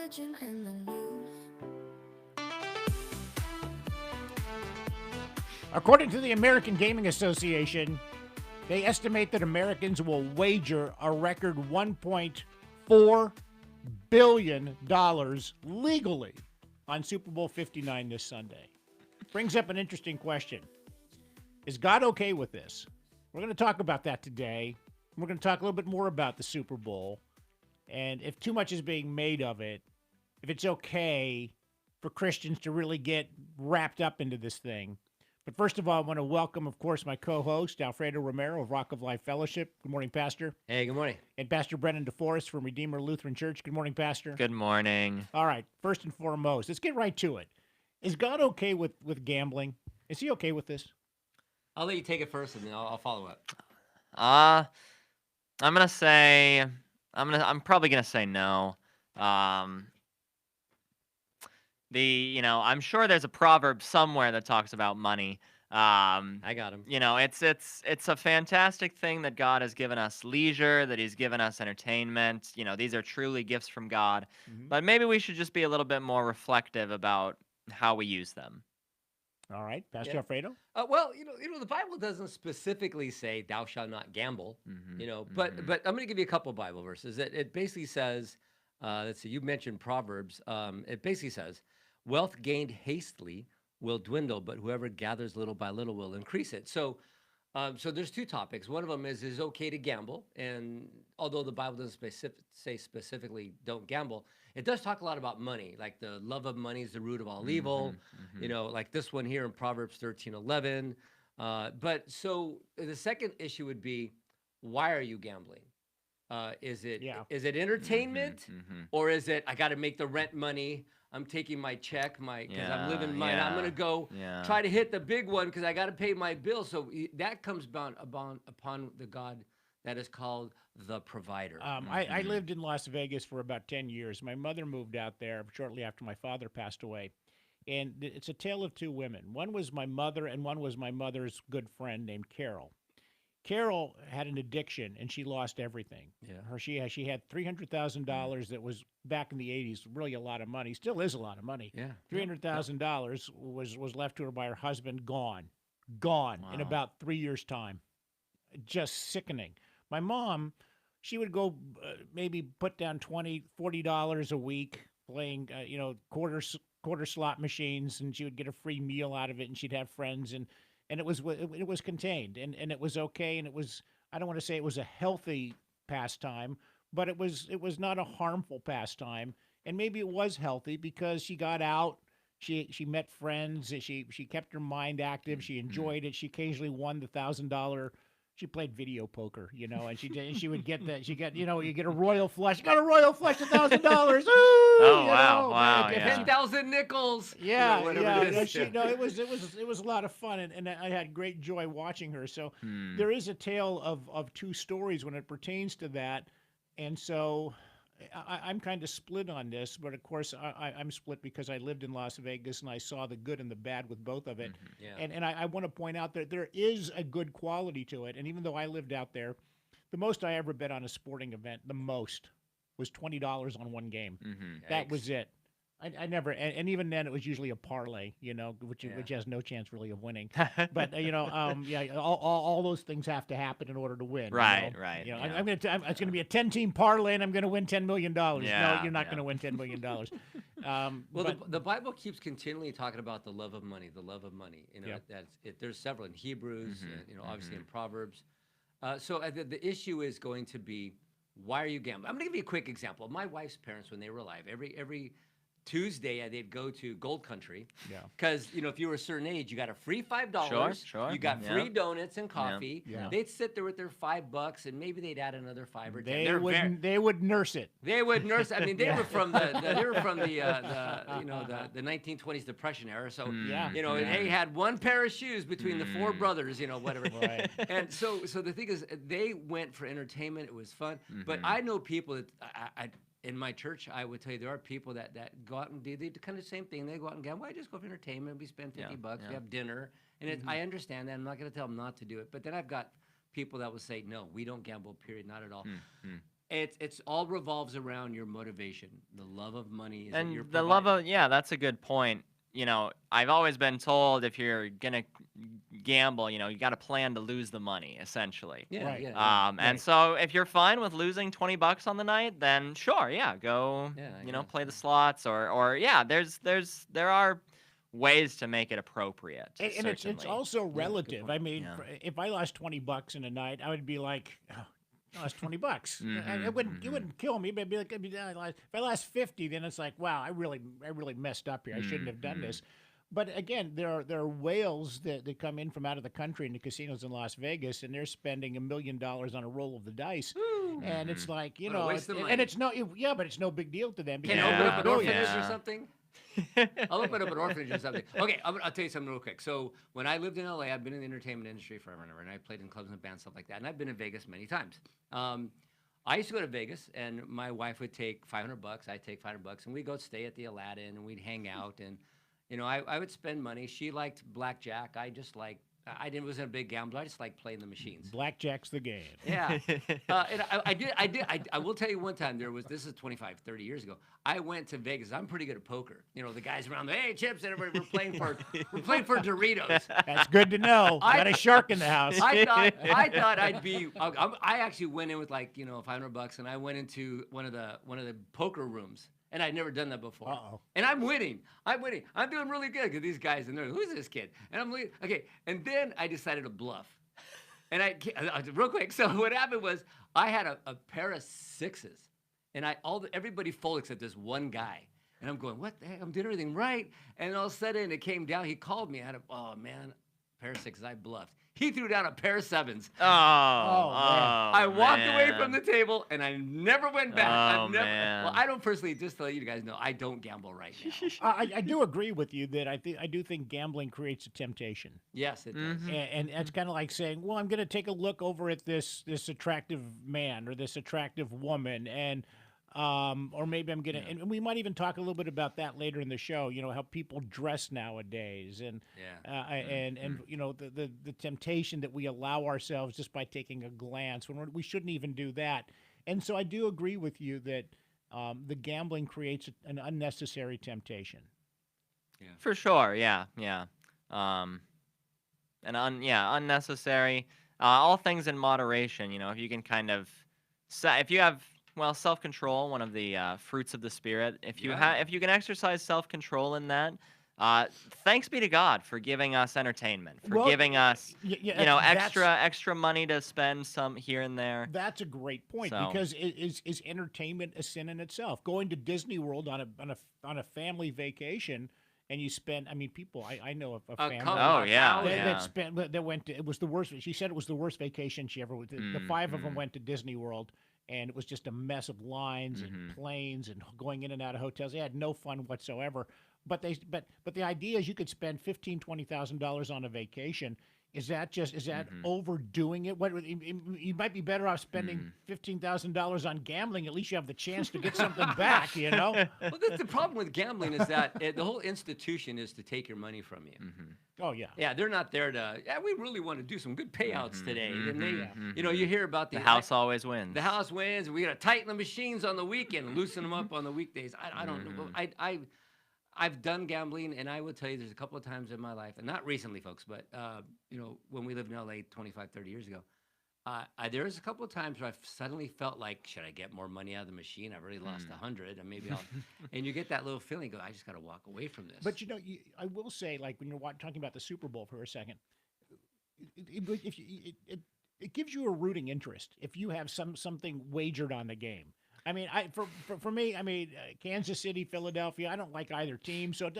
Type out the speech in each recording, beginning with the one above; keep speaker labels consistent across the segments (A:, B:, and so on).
A: legend in the news.
B: According to the American Gaming Association, they estimate that Americans will wager a record $1.4 billion legally on Super Bowl 59 this Sunday. Brings up an interesting question. Is God okay with this? We're going to talk about that today. We're going to talk a little bit more about the Super Bowl and if too much is being made of it, if it's okay for Christians to really get wrapped up into this thing. But first of all, I want to welcome, of course, my co-host, Alfredo Romero of Rock of Life Fellowship. Good morning, Pastor.
C: Hey, good morning.
B: And Pastor Brennan DeForest from Redeemer Lutheran Church. Good morning, Pastor.
D: Good morning.
B: All right, first and foremost, let's get right to it. Is God okay with gambling? Is he okay with this?
C: I'll let you take it first, and then I'll follow up.
D: I'm probably gonna say no. I'm sure there's a proverb somewhere that talks about money.
C: I got him.
D: It's a fantastic thing that God has given us leisure, that He's given us entertainment. These are truly gifts from God.
B: Mhm.
D: But maybe we should just be a little bit more reflective about how we use them.
B: All right, Pastor
C: Yeah.
B: Alfredo.
C: Well, the Bible doesn't specifically say "Thou shalt not gamble."
D: Mhm,
C: But
D: mhm.
C: I'm going to give you a couple Bible verses. It basically says, let's see, you mentioned Proverbs. It basically says, "Wealth gained hastily will dwindle, but whoever gathers little by little will increase it." So there's two topics. One of them is it okay to gamble? And although the Bible doesn't say specifically don't gamble, it does talk a lot about money. Like the love of money is the root of all evil.
D: Mhm.
C: Like this one here in Proverbs 13:11. But so the second issue would be, why are you gambling? Is it
B: Yeah.
C: is it entertainment,
D: Mhm.
C: or is it I got to make the rent money? I'm taking my check, because I'm living mine. I'm gonna go
D: Yeah.
C: try to hit the big one because I got to pay my bill. So that comes upon the God that is called the provider.
B: I
D: Mhm.
B: lived in Las Vegas for about 10 years. My mother moved out there shortly after my father passed away. And it's a tale of two women. One was my mother, and one was my mother's good friend named Carol. Carol had an addiction, and she lost everything.
C: Yeah.
B: She had $300,000 that was back in the 80s, really a lot of money. Still is a lot of money.
C: Yeah.
B: $300,000 was left to her by her husband, gone in
D: Wow.
B: about 3 years' time. Just sickening. My mom, she would go maybe put down $20, $40 a week playing, quarter slot machines, and she would get a free meal out of it, and she'd have friends, and it was contained, and it was okay, and it was, I don't want to say it was a healthy pastime, but it was not a harmful pastime, and maybe it was healthy because she got out. She met friends. She kept her mind active. She enjoyed it. She occasionally won the $1,000. She played video poker, and she did. And she would get that. She got, you get a royal flush. Got a royal flush, $1,000.
D: Oh, wow, wow,
B: if
D: yeah.
C: 10,000 nickels.
B: yeah,
C: whatever
B: yeah.
C: it
B: No,
C: is.
B: it was a lot of fun, and I had great joy watching her. So
D: Hmm.
B: there is a tale of two stories when it pertains to that, and so I'm kind of split on this. But of course, I'm split because I lived in Las Vegas and I saw the good and the bad with both of it.
C: Yeah.
B: And I want to point out that there is a good quality to it. And even though I lived out there, the most I ever bet on a sporting event, the most, was $20 on one game.
D: Mhm.
B: That
C: Yikes.
B: was it. I never, and even then, it was usually a parlay, which
C: Yeah.
B: which has no chance really of winning. But yeah, all those things have to happen in order to win.
D: Right, right,
B: You know,
D: yeah.
B: I'm gonna, it's gonna be a 10-team parlay, and I'm gonna win $10 million. No,
D: Yeah,
B: you're not
D: yeah.
B: gonna win $10 million.
C: Well,
B: But
C: the Bible keeps continually talking about the love of money, the love of money.
B: Yeah.
C: There's several in Hebrews,
D: Mhm,
C: obviously in Proverbs. So the issue is going to be, why are you gambling? I'm going to give you a quick example. My wife's parents, when they were alive, every Tuesday they'd go to Gold Country.
B: Yeah.
C: Because if you were a certain age, you got a free $5.
D: Sure,
C: You got
D: yeah.
C: free donuts and coffee.
B: Yeah.
C: They'd sit there with their $5, and maybe they'd add another 5 or 10.
B: they would nurse it.
C: They would nurse. I mean, they were from the 1920s Depression era. So
B: Yeah.
C: they had one pair of shoes between the four brothers. Whatever.
B: Right.
C: And so the thing is, they went for entertainment. It was fun. But I know people that I in my church, I would tell you there are people that go out and do the kind of same thing. They go out and gamble. Why just go for entertainment? We spend $50. We have dinner, and I understand that. I'm not going to tell them not to do it. But then I've got people that will say, no, we don't gamble. Period. Not at all. It's all revolves around your motivation. The love of money is that you're
D: And the love
C: providing.
D: of, yeah, that's a good point. I've always been told if you're gonna gamble, you got to plan to lose the money, essentially.
C: Yeah,
B: Right.
C: yeah, yeah,
D: And
B: Right.
D: so if you're fine with losing 20 bucks on the night, then sure, yeah, go,
C: yeah. I got
D: play the slots, or yeah, there are ways to make it appropriate,
B: And it's
D: certainly.
B: also
C: yeah. Good
B: relative.
C: point.
B: I mean,
D: Yeah.
B: if I lost 20 bucks in a night, I would be like, oh, I lost 20 bucks. It
D: Mhm.
B: wouldn't kill me, but it'd be like, if I lost 50, then it's like, wow, I really messed up here. I shouldn't have done
D: Mhm.
B: this. But again, there are whales that come in from out of the country into casinos in Las Vegas, and they're spending $1 million on a roll of the dice.
C: Woo!
B: And it's
D: Mhm.
B: like,
C: What a waste of
B: and
C: money.
B: it's no, yeah, but it's no big deal to them
C: Can
B: because
C: I
B: they're
C: open
B: worth
C: up
D: Yeah.
C: an orphanage
B: billions.
C: or
D: Yeah.
C: something? I'll open up an orphanage or something. Okay, I'll tell you something real quick. So when I lived in LA, I've been in the entertainment industry forever and ever, and I played in clubs and bands, stuff like that. And I've been in Vegas many times. I used to go to Vegas, and my wife would take $500. I'd take $500, and we'd go stay at the Aladdin, and we'd hang out. And I would spend money. She liked blackjack. I just like I didn't wasn't a big gambler. I just like playing the machines.
B: Blackjack's the game.
C: Yeah. And I will tell you one time this is 25, 30 years ago. I went to Vegas. I'm pretty good at poker. The guys around there, hey, Chips, and everybody, we're playing for Doritos.
B: That's good to know.
C: I-
B: Got a shark in the house.
C: I thought I'd be. I actually went in with like $500, and I went into one of the poker rooms, and I'd never done that before.
B: Uh-oh.
C: And I'm winning. I'm doing really good because these guys, and they're who's this kid? And I'm like, okay. And then I decided to bluff. And real quick. So what happened was I had a pair of sixes, and everybody folded except this one guy. And I'm going, what the heck? I'm doing everything right. And all of a sudden it came down. He called me. Oh man, pair of sixes. I bluffed. He threw down a pair of sevens.
D: Oh,
C: I walked away from
D: man.
C: the table and I never went back.
D: Oh,
C: I've never.
D: man.
C: Well, I don't personally. Just to let you guys know, I don't gamble right now.
B: I do agree with you that I do think gambling creates a temptation,
C: Yes, it does.
D: Mhm.
B: and that's kind of like saying, well, I'm going to take a look over at this attractive man or this attractive woman, and or maybe I'm gonna, and we might even talk a little bit about that later in the show. How people dress nowadays, and
C: Yeah.
B: and the temptation that we allow ourselves just by taking a glance when we shouldn't even do that. And so I do agree with you that the gambling creates an unnecessary temptation.
D: For sure, yeah, yeah. Unnecessary. All things in moderation. If you can kind of, if you have self-control, one of the fruits of the spirit. If you
C: Yeah.
D: if you can exercise self-control in that, thanks be to God for giving us entertainment, for
B: Well,
D: giving us
B: that's-
D: extra money to spend some here and there.
B: That's a great point
D: So-
B: because is entertainment a sin in itself? Going to Disney World on a family vacation and you spend. I mean, people. I know a family.
D: Oh, yeah,
B: that,
D: yeah.
B: that spent that went to. It was the worst. She said it was the worst vacation she ever. The five of them went to Disney World, and it was just a mess of lines and planes and going in and out of hotels. They had no fun whatsoever. But the idea is you could spend $15,000-$20,000 on a vacation. Is that overdoing it? You might be better off spending $15,000 on gambling. At least you have the chance to get something back.
C: Well, the problem with gambling is that the whole institution is to take your money from you.
B: Oh yeah.
C: Yeah, they're not there to. Yeah, we really want to do some good payouts today. And they, you hear about
D: The house always wins.
C: The house wins. We got to tighten the machines on the weekend, loosen them up on the weekdays. I don't know. I've done gambling, and I will tell you, there's a couple of times in my life, and not recently, folks, but when we lived in LA 25, 30 years ago, there was a couple of times where I suddenly felt like, should I get more money out of the machine? I've already lost 100, and maybe I'll. And you get that little feeling, I just got to walk away from this.
B: But I will say, like when you're talking about the Super Bowl for a second, it gives you a rooting interest if you have something wagered on the game. I mean, for me, I mean, Kansas City, Philadelphia. I don't like either team, so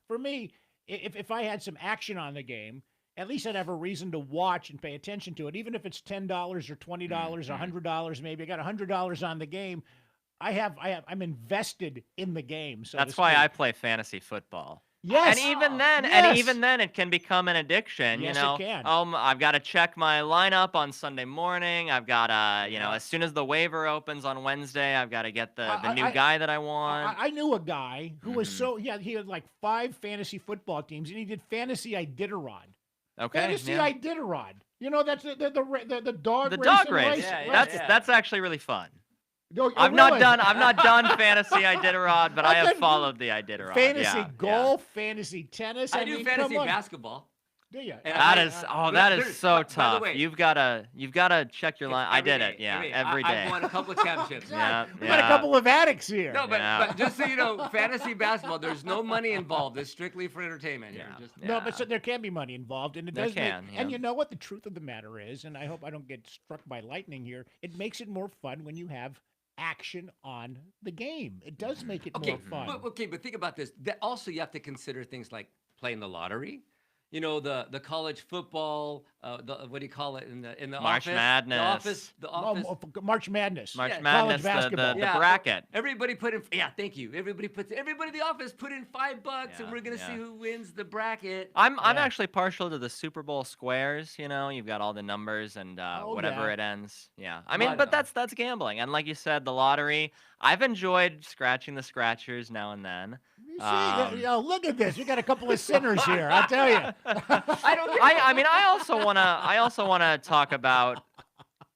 B: for me, if I had some action on the game, at least I'd have a reason to watch and pay attention to it, even if it's $10 or $20 or $100. Maybe I got $100 on the game. I'm invested in the game. So
D: That's why I play fantasy football.
B: Yes.
D: And even then, it can become an addiction.
B: Yes, it can.
D: I've got to check my lineup on Sunday morning. I've got to, as soon as the waiver opens on Wednesday, I've got to get the new guy that I want.
B: I knew a guy who was he had like 5 fantasy football teams, and he did fantasy Iditarod.
D: Okay.
B: Fantasy
D: yeah.
B: Iditarod. That's the dog.
D: The
B: racing
D: dog race.
B: race.
C: Yeah,
B: Right.
C: yeah.
D: That's actually really fun.
B: No, oh,
D: I've not
B: really?
D: done fantasy Iditarod, but I have
B: thought
D: followed the Iditarod.
B: Fantasy
D: yeah,
B: golf, fantasy tennis.
C: I do
B: mean,
C: fantasy
B: come on.
C: basketball.
B: Do you?
C: And
D: That
C: I-
D: is
C: but
D: that is
C: there's-
D: so
C: by the
D: tough.
C: way,
D: You've gotta check your line. I
C: every
D: did
C: day,
D: it. Yeah,
C: day.
D: every day.
C: I've won a couple of championships.
D: Yeah,
B: We got a couple of addicts here.
C: No, but,
D: Yeah.
C: but just so you know, fantasy basketball, there's no money involved. It's strictly for entertainment.
D: Yeah.
C: Here. Just,
B: No, but
D: Yeah.
B: so there can be money involved, and it
D: There
B: does
D: can,
B: make. And
D: yeah.
B: you know what the truth of the matter is, and I hope I don't get struck by lightning here. It makes it more fun when you have action on the game. It does make it
C: okay,
B: more fun.
C: but think about this. That also, you have to consider things like playing the lottery. You know, the college football, what do you call it in the
D: March
C: office?
D: Madness.
C: The
B: Oh,
C: office.
B: March Madness.
D: March
C: Yeah,
D: Madness,
B: college basketball.
D: the
C: Yeah,
D: bracket.
C: Everybody put in. Yeah, thank you. Everybody in the office put in $5,
D: Yeah,
C: and we're gonna
D: yeah.
C: see who wins the bracket.
D: I'm
B: Yeah.
D: actually partial to the Super Bowl squares. You know, you've got all the numbers and whatever
B: yeah.
D: it ends. Yeah, I mean,
C: Lot-
D: but that's gambling. And like you said, the lottery. I've enjoyed scratching the scratchers now and then.
B: You see,
D: Um,
B: look at this. We got a couple of sinners here. I tell you.
C: I don't.
D: I mean, I also wanna talk about.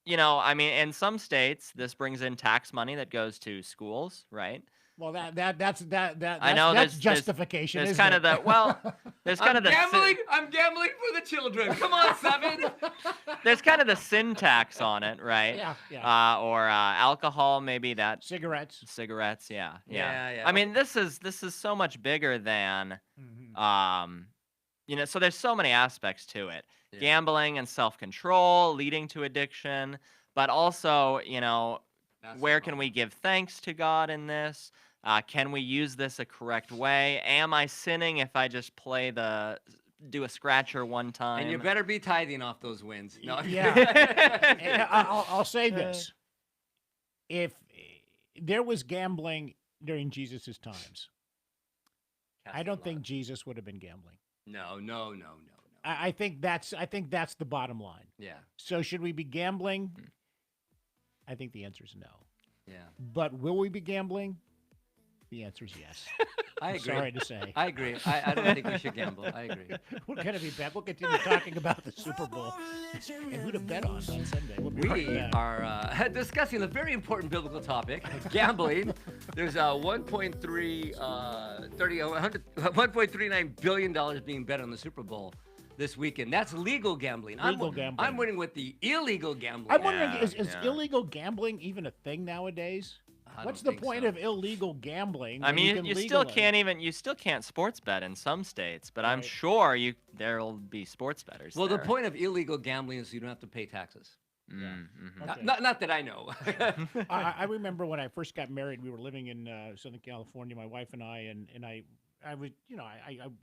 D: You know, I mean, in some states, this brings in tax money that goes to schools, right?
B: Well, that's
D: I know
B: that's
D: there's
B: justification.
D: There's
B: isn't
D: kind
B: it?
D: of the there's kind
C: I'm
D: of the
C: gambling. I'm gambling for the children. Come on, Seven.
D: there's kind of the sin tax on it, right?
B: Yeah.
D: Or alcohol, maybe that
B: Cigarettes.
D: cigarettes, yeah.
C: Yeah.
D: I mean, this is so much bigger than you know. So there's so many aspects to it:
C: Yeah.
D: gambling and self-control, leading to addiction, but also, you know,
C: That's
D: where
C: the
D: can
C: problem.
D: we give thanks to God in this? Can we use this a correct way? Am I sinning if I just do a scratcher one time?
C: And you better be tithing off those wins. No.
B: Yeah. And I'll say this: if there was gambling during Jesus' times, I don't think Jesus would have been gambling.
C: No.
B: I think that's the bottom line.
C: Yeah.
B: So should we be gambling? I think the answer is no.
C: Yeah.
B: But will we be gambling? The answer is yes.
C: I agree.
B: Sorry to say.
C: I agree. I don't think we should gamble. I agree.
B: We're going to be back. We'll continue talking about the Super Bowl and who to bet on Sunday. We'll be right
C: We
B: back.
C: are discussing a very important biblical topic, gambling. There's $1.39 billion being bet on the Super Bowl this weekend. That's legal gambling.
B: Legal gambling.
C: I'm wondering what the illegal gambling
B: I'm wondering,
D: Yeah,
B: is
D: yeah.
B: illegal gambling even a thing nowadays?
C: I
B: What's
C: don't
B: the
C: think
B: point
C: so.
B: of illegal gambling?
D: I
B: when
D: mean,
B: can
D: you
B: legalize-
D: still can't sports bet in some states, but I'm
B: Right.
D: sure there'll be sports bettors.
C: Well, the
D: there.
C: point of illegal gambling is you don't have to pay taxes.
D: Mhm.
B: Okay.
C: Not that I know.
B: I remember when I first got married, we were living in Southern California, my wife and I, and I was,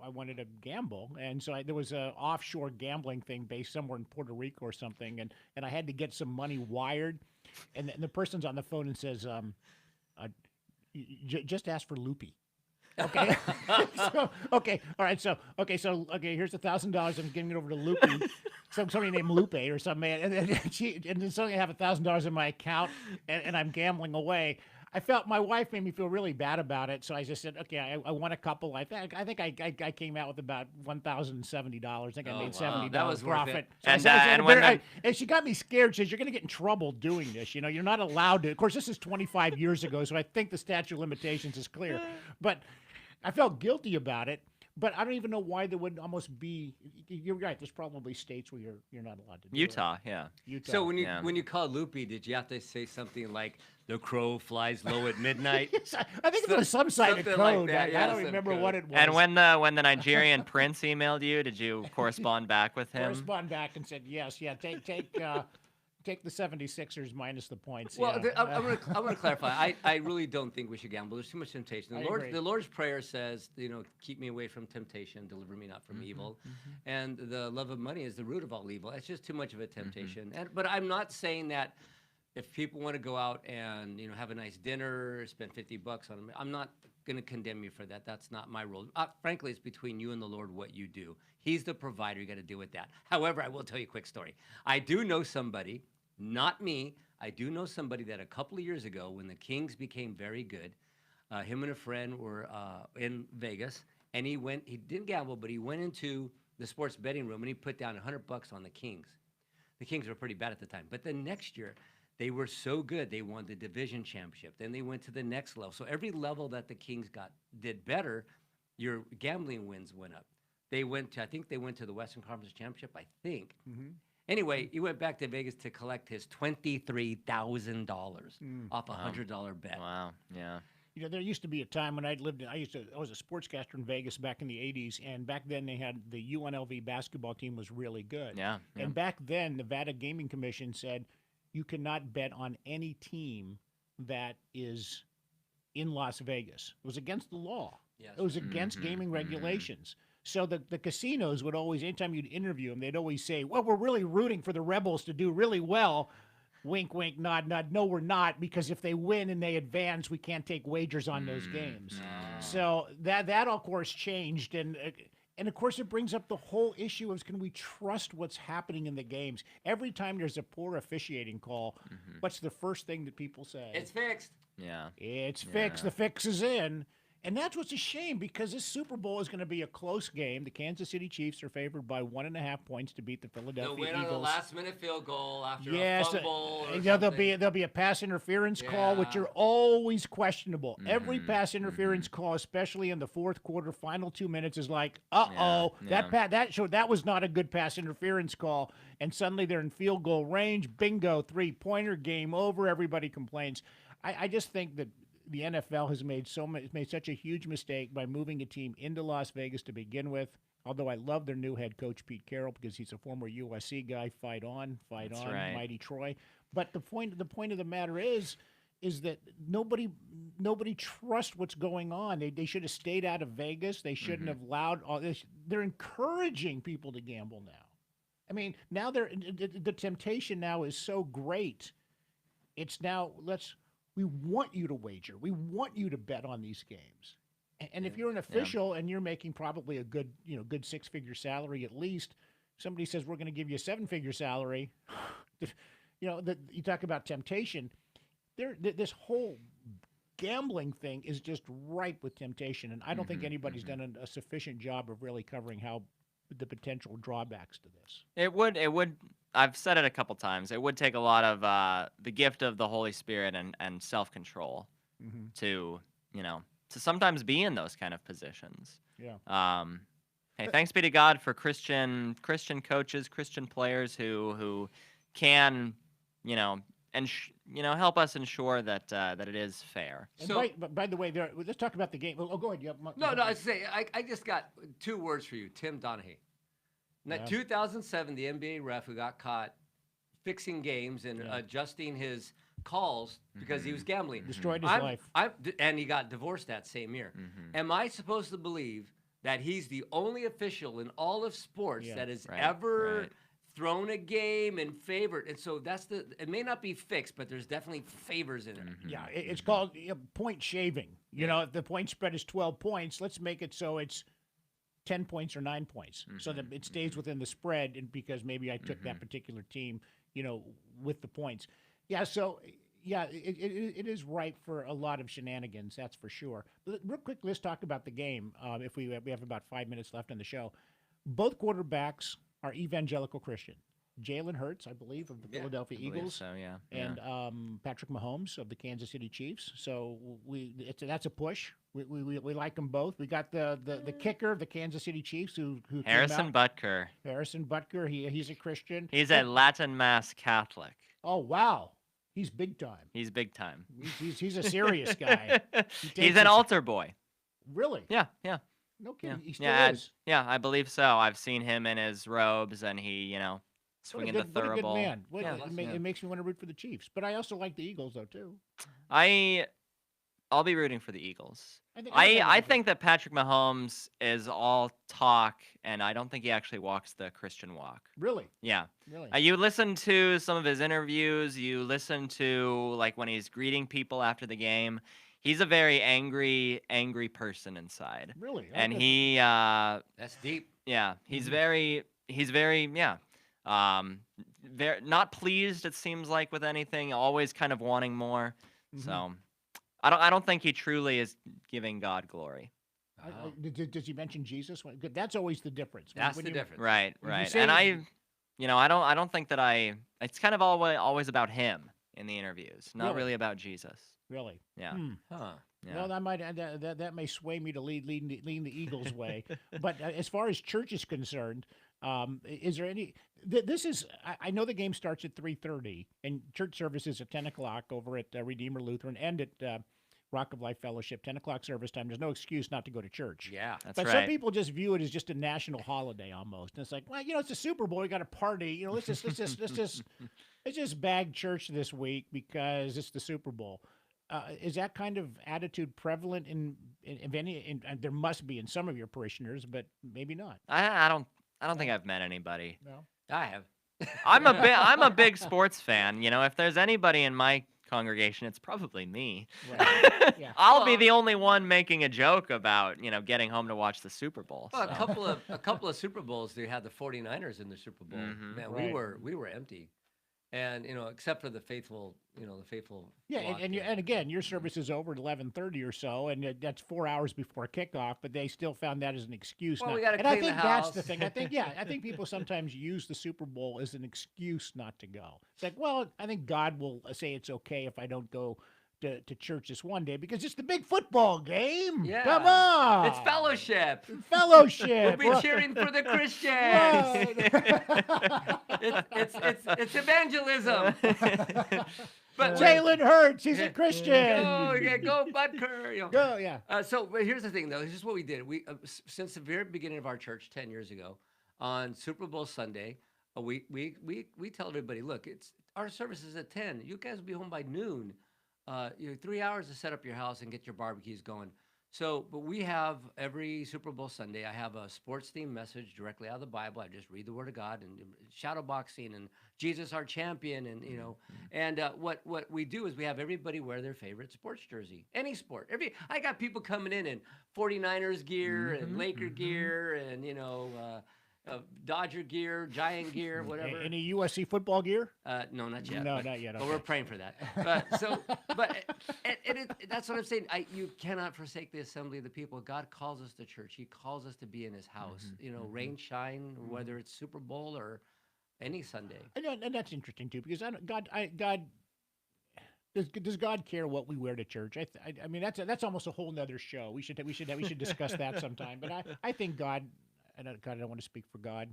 B: I wanted to gamble, and so there was a offshore gambling thing based somewhere in Puerto Rico or something, and I had to get some money wired, and the person's on the phone and says, just ask for Loopy. Okay. Okay. All right. So here's $1,000. I'm giving it over to Loopy. Somebody named Lupe or something. And then suddenly I have $1,000 in my account and I'm gambling away. My wife made me feel really bad about it. So I just said, okay, I won a couple. I think I came out with about $1,070. I think I
C: Oh,
B: made
C: wow.
B: $70
C: That was worth
B: profit.
C: it.
B: So I
D: And,
B: said,
D: and when
B: and she got me scared. She says, you're going to get in trouble doing this. You know, you're not allowed to. Of course, this is 25 years ago, so I think the statute of limitations is clear. But I felt guilty about it. But I don't even know why there would almost be. You're right. There's probably states where you're not allowed to do it.
D: Utah, yeah.
B: Utah.
C: So when
D: Yeah.
C: you call Loopy, did you have to say something like "the crow flies low at midnight"?
B: I think it was some side of
C: something like
B: code.
C: that,
B: I
C: yeah,
B: don't
C: some
B: remember
C: code.
B: what it was.
D: And when the Nigerian prince emailed you, did you correspond back with him?
B: correspond back and said yes, take the 76ers minus the points.
C: Well,
B: yeah.
C: I'm going to clarify. I really don't think we should gamble. There's too much temptation.
B: I agree.
C: The Lord's prayer says, keep me away from temptation, deliver me not from evil. And the love of money is the root of all evil. It's just too much of a temptation. But I'm not saying that if people want to go out and have a nice dinner, spend $50 on them, I'm not going to condemn you for that. That's not my role. Frankly, it's between you and the Lord what you do. He's the provider. You got to deal with that. However, I will tell you a quick story. I do know somebody. Not me. I do know somebody that a couple of years ago, when the Kings became very good, him and a friend were in Vegas, and he didn't gamble, but he went into the sports betting room and he put down $100 on the Kings. The Kings were pretty bad at the time. But then next year, They were so good, they won the division championship. Then they went to the next level. So every level that the Kings did better, your gambling wins went up. I think they went to the Western Conference Championship, I think.
B: Mm-hmm.
C: Anyway, he went back to Vegas to collect his $23,000 off a $100 bet.
D: Wow. Yeah.
B: You know, there used to be a time when I was a sportscaster in Vegas back in the 80s, and back then they had the UNLV basketball team was really good.
D: Yeah.
B: And back then, Nevada Gaming Commission said you cannot bet on any team that is in Las Vegas. It was against the law.
C: Yes.
B: It was against gaming regulations. So the casinos would always, anytime you'd interview them, they'd always say, well, we're really rooting for the Rebels to do really well. Wink, wink, nod, nod. No, we're not, because if they win and they advance, we can't take wagers on those games. So that of course changed, and of course it brings up the whole issue of, can we trust what's happening in the games? Every time there's a poor officiating call, what's the first thing that people say?
C: It's fixed.
D: Yeah.
B: It's fixed. The fix is in. And that's what's a shame, because this Super Bowl is going to be a close game. The Kansas City Chiefs are favored by 1.5 points to beat the Philadelphia
C: They'll win
B: Eagles.
C: on a last-minute field goal after
B: Yes,
C: a fumble. Or
B: there'll
C: something.
B: be a pass interference call, which
C: Yeah.
B: are always questionable. Every pass interference call, especially in the fourth quarter, final 2 minutes, is like, that was not a good pass interference call. And suddenly they're in field goal range. Bingo, 3-pointer, game over. Everybody complains. I just think that the NFL has made such a huge mistake by moving a team into Las Vegas to begin with. Although I love their new head coach, Pete Carroll, because he's a former USC guy. Fight on,
D: right.
B: mighty Troy. But the point of the matter is that nobody trusts what's going on. They should have stayed out of Vegas. They shouldn't have allowed all this. They're encouraging people to gamble now. I mean, now the temptation now is so great. It's now we want you to wager. We want you to bet on these games. And if you're an official and you're making probably a good 6-figure salary at least, somebody says we're going to give you a 7-figure salary. You talk about temptation. This whole gambling thing is just ripe with temptation, and I don't think anybody's done a sufficient job of really covering how the potential drawbacks to this.
D: It would. I've said it a couple times. It would take a lot of the gift of the Holy Spirit and self-control to sometimes be in those kind of positions.
B: Yeah.
D: Hey, thanks be to God for Christian coaches, Christian players who can, help us ensure that it is fair.
B: And by the way, let's talk about the game. Oh, go ahead.
C: No, I say I just got 2 words for you, Tim Donahue. Now, 2007, the NBA ref who got caught fixing games and adjusting his calls because he was gambling.
B: Destroyed his life.
C: And he got divorced that same year. Am I supposed to believe that he's the only official in all of sports that has ever thrown a game and favored? And so it may not be fixed, but there's definitely favors in it.
B: Yeah, it's called point shaving. If the point spread is 12 points, let's make it so it's 10 points or 9 points, so that it stays within the spread, and because maybe I took that particular team, with the points. Yeah, so it is ripe for a lot of shenanigans, that's for sure. But real quick, let's talk about the game. If we have about 5 minutes left on the show, both quarterbacks are evangelical Christian. Jalen Hurts, I believe, of the Philadelphia Eagles,
D: so,
B: and Patrick Mahomes of the Kansas City Chiefs. So that's a push. We like them both. We got the kicker of the Kansas City Chiefs who
D: Harrison Butker.
B: Harrison Butker. He's a Christian.
D: He's a Latin Mass Catholic.
B: Oh wow, he's big time.
D: He's big time.
B: He's a serious guy.
D: He's an altar boy.
B: Really?
D: Yeah.
B: No kidding.
D: Yeah.
B: He still is.
D: Yeah, I believe so. I've seen him in his robes, and he, swinging the
B: What a good
D: thurible.
B: man. It makes me want to root for the Chiefs, but I also like the Eagles though too.
D: I'll be rooting for the Eagles.
B: I
D: I think that Patrick Mahomes is all talk, and I don't think he actually walks the Christian walk.
B: Really.
D: Yeah.
B: Really.
D: You listen to some of his interviews. You listen to when he's greeting people after the game. He's a very angry person inside.
B: Really.
D: And
B: Okay.
C: That's deep.
D: Yeah, he's very very not pleased. It seems like with anything, always kind of wanting more. So. I don't think he truly is giving God glory.
B: Does he mention Jesus? That's always the difference.
C: That's the difference.
D: Right.
B: When you say-
D: And I don't think that it's kind of always about him. in the interviews. Not
B: Really?
D: really about Jesus.
B: Really?
D: Yeah.
C: Huh.
D: Yeah.
B: Well, that may sway me to lean the Eagles' way. But as far as church is concerned, is there any? This is I know the game starts at 3:30, and church service is at 10 o'clock over at Redeemer Lutheran and at Rock of Life Fellowship. 10 o'clock service time. There's no excuse not to go to church.
C: Yeah.
D: That's
B: But
D: right.
B: some people just view it as just a national holiday almost. And it's like, well, it's the Super Bowl. We got a party. Let's just bag church this week because it's the Super Bowl. Is that kind of attitude prevalent and there must be in some of your parishioners, but maybe not.
D: I don't think I've met anybody.
B: No.
C: I have.
D: I'm a big sports fan. If there's anybody in my congregation, it's probably me.
B: Right. Yeah.
D: I'll be the only one making a joke about, getting home to watch the Super Bowl.
C: Well,
D: so.
C: a couple of Super Bowls, they had the 49ers in the Super Bowl.
D: Mhm.
C: Man,
B: Right.
C: we were empty. And except for the faithful, the faithful.
B: Yeah,
C: flock
B: and
C: there.
B: again, your service is over at 11:30 or so, and that's 4 hours before kickoff. But they still found that as an excuse.
C: Well,
B: not,
C: we gotta
B: and I
C: clean the
B: think that's the
C: house.
B: thing. I think people sometimes use the Super Bowl as an excuse not to go. It's like, well, I think God will say it's okay if I don't go to church this one day because it's the big football game.
C: Yeah.
B: Come on,
C: It's fellowship.
B: fellowship.
C: We'll be cheering for the Christians.
B: Right.
C: It's evangelism. But
B: Jalen Hurts, he's a Christian.
C: go Butker.
B: Go, yeah.
C: But here's the thing, though. This is what we did. We since the very beginning of our church 10 years ago, on Super Bowl Sunday, we tell everybody, look, our service is at 10. You guys will be home by noon. 3 hours to set up your house and get your barbecues going. So, but we have every Super Bowl Sunday, I have a sports themed message directly out of the Bible. I just read the Word of God and shadow boxing and Jesus our champion, and what we do is we have everybody wear their favorite sports jersey, any sport. I got people coming in 49ers gear and Laker gear and Dodger gear, Giant gear, whatever.
B: Any USC football gear?
C: No, not yet.
B: No,
C: but,
B: not yet.
C: But
B: Okay.
C: we're praying for that. That's what I'm saying. You cannot forsake the assembly of the people. God calls us to church. He calls us to be in His house. Rain, shine, whether it's Super Bowl or any Sunday.
B: And that's interesting too, because does God care what we wear to church? I mean that's almost a whole nother show. We should discuss that sometime. But I think God. I don't want to speak for God.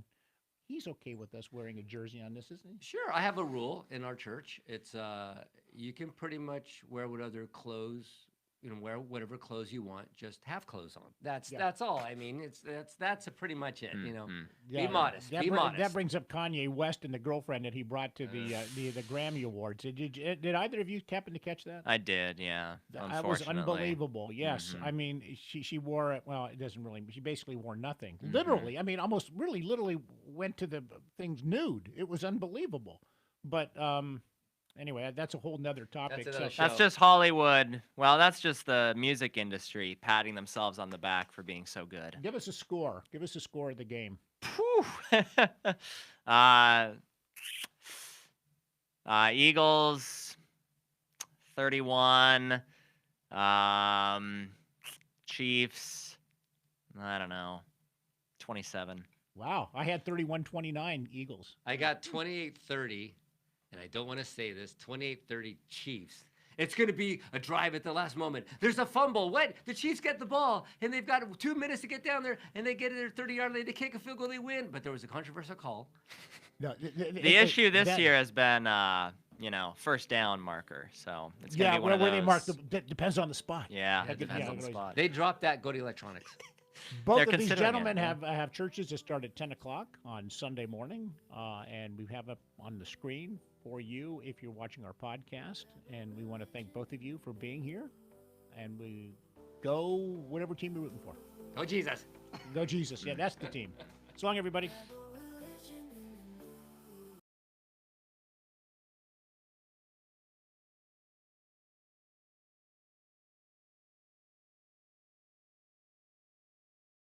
B: He's okay with us wearing a jersey on this, isn't he?
C: Sure, I have a rule in our church. It's you can pretty much wear whatever clothes, wear whatever clothes you want. Just have clothes on. That's all. I mean, that's pretty much it. Be modest. Be modest.
B: That brings up Kanye West and the girlfriend that he brought to the Grammy Awards. Did either of you happen to catch that?
D: I did, yeah.
B: That was
D: Unfortunately.
B: unbelievable. Yes,
D: Mhm.
B: I mean she wore it. Well, it doesn't really. She basically wore nothing. Literally, I mean, almost really, literally went to the things nude. It was unbelievable. But anyway, that's a whole nother topic.
C: That's another
B: So-
D: That's
C: show.
D: just Hollywood. Well, that's just the music industry patting themselves on the back for being so good.
B: Give us a score. Give us a score of the game.
D: Whew. Eagles 31. Chiefs, I don't know, 27.
B: Wow, I had 31-29 Eagles.
C: I got 28-30, and I don't want to say this, 28-30 Chiefs. It's going to be a drive at the last moment. There's a fumble. What? The Chiefs get the ball, and they've got 2 minutes to get down there, and they get to their 30-yard line. They kick a field goal, they win. But there was a controversial call.
B: No,
D: The issue this year has been, first down marker. So it's going to be one of
B: where
D: those.
B: they mark depends on the spot.
D: Yeah,
B: Yeah,
D: it depends on the
B: yeah,
D: spot.
C: They dropped that, go to electronics.
B: Both
D: They're
B: of these
D: considering
B: gentlemen
D: it, yeah.
B: have churches that start at 10 o'clock on Sunday morning, and we have it on the screen for you if you're watching our podcast. And we want to thank both of you for being here. And we go whatever team you're rooting for.
C: Go Jesus.
B: Go Jesus. Yeah, that's the team. So long, everybody.